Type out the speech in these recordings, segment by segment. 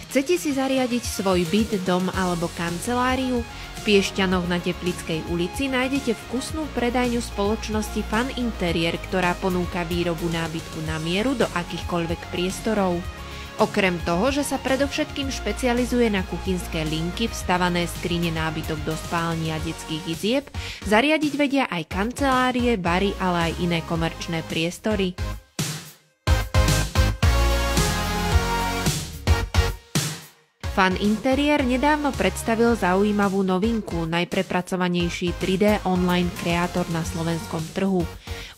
Chcete si zariadiť svoj byt, dom alebo kanceláriu? V Piešťanoch na Teplickej ulici nájdete vkusnú predajňu spoločnosti Fan Interiér, ktorá ponúka výrobu nábytku na mieru do akýchkoľvek priestorov. Okrem toho, že sa predovšetkým špecializuje na kuchynské linky, vstavané skrine, nábytok do spálni a detských izieb, zariadiť vedia aj kancelárie, bary, ale aj iné komerčné priestory. Fan Interiér nedávno predstavil zaujímavú novinku, najprepracovanejší 3D online kreátor na slovenskom trhu.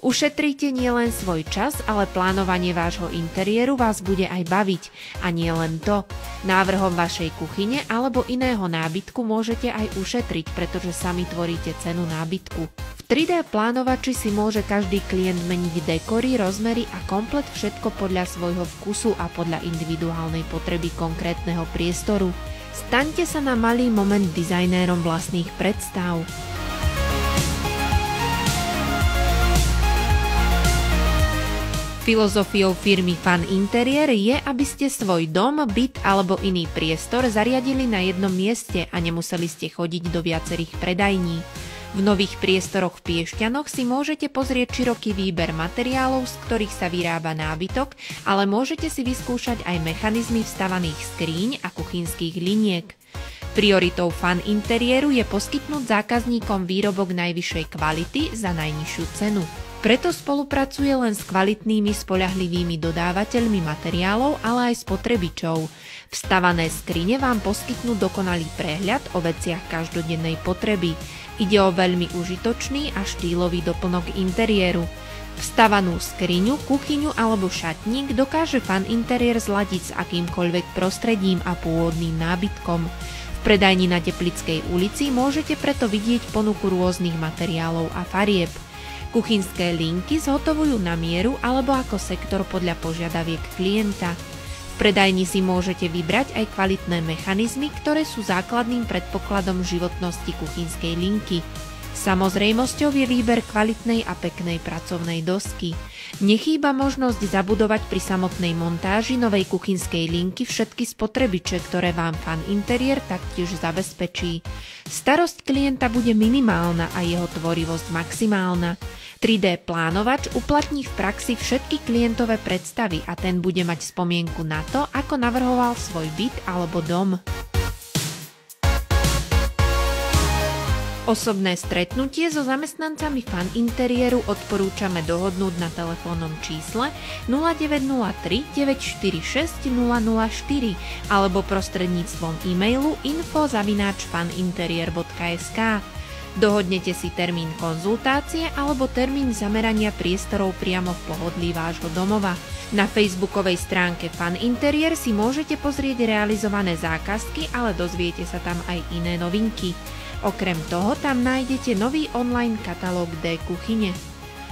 Ušetríte nielen svoj čas, ale plánovanie vášho interiéru vás bude aj baviť. A nie len to. Návrhom vašej kuchyne alebo iného nábytku môžete aj ušetriť, pretože sami tvoríte cenu nábytku. V 3D plánovači si môže každý klient meniť dekory, rozmery a komplet všetko podľa svojho vkusu a podľa individuálnej potreby konkrétneho priestoru. Staňte sa na malý moment dizajnérom vlastných predstav. Filozofiou firmy Fan Interiér je, aby ste svoj dom, byt alebo iný priestor zariadili na jednom mieste a nemuseli ste chodiť do viacerých predajní. V nových priestoroch v Piešťanoch si môžete pozrieť široký výber materiálov, z ktorých sa vyrába nábytok, ale môžete si vyskúšať aj mechanizmy vstavaných skríň a kuchynských liniek. Prioritou Fan Interiéru je poskytnúť zákazníkom výrobok najvyššej kvality za najnižšiu cenu. Preto spolupracuje len s kvalitnými spoľahlivými dodávateľmi materiálov, ale aj spotrebičov. Vstavané skrine vám poskytnú dokonalý prehľad o veciach každodennej potreby. Ide o veľmi užitočný a štýlový doplnok interiéru. Vstavanú skriňu, kuchyňu alebo šatník dokáže Fan Interiér zladiť s akýmkoľvek prostredím a pôvodným nábytkom. V predajni na Teplickej ulici môžete preto vidieť ponuku rôznych materiálov a farieb. Kuchynské linky zhotovujú na mieru alebo ako sektor podľa požiadaviek klienta. V predajni si môžete vybrať aj kvalitné mechanizmy, ktoré sú základným predpokladom životnosti kuchynskej linky. Samozrejmosťou je výber kvalitnej a peknej pracovnej dosky. Nechýba možnosť zabudovať pri samotnej montáži novej kuchynskej linky všetky spotrebiče, ktoré vám Fan Interiér taktiež zabezpečí. Starosť klienta bude minimálna a jeho tvorivosť maximálna. 3D plánovač uplatní v praxi všetky klientové predstavy a ten bude mať spomienku na to, ako navrhoval svoj byt alebo dom. Osobné stretnutie so zamestnancami Fan Interiéru odporúčame dohodnúť na telefónnom čísle 0903 946 004 alebo prostredníctvom e-mailu info@faninterier.sk. Dohodnete si termín konzultácie alebo termín zamerania priestorov priamo v pohodlí vášho domova. Na facebookovej stránke Fan Interiér si môžete pozrieť realizované zákazky, ale dozviete sa tam aj iné novinky. Okrem toho tam nájdete nový online katalóg D-kuchyne.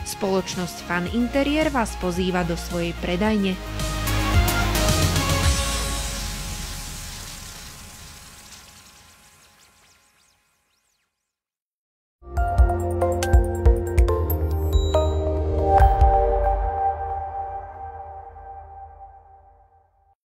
Spoločnosť Fan Interiér vás pozýva do svojej predajne.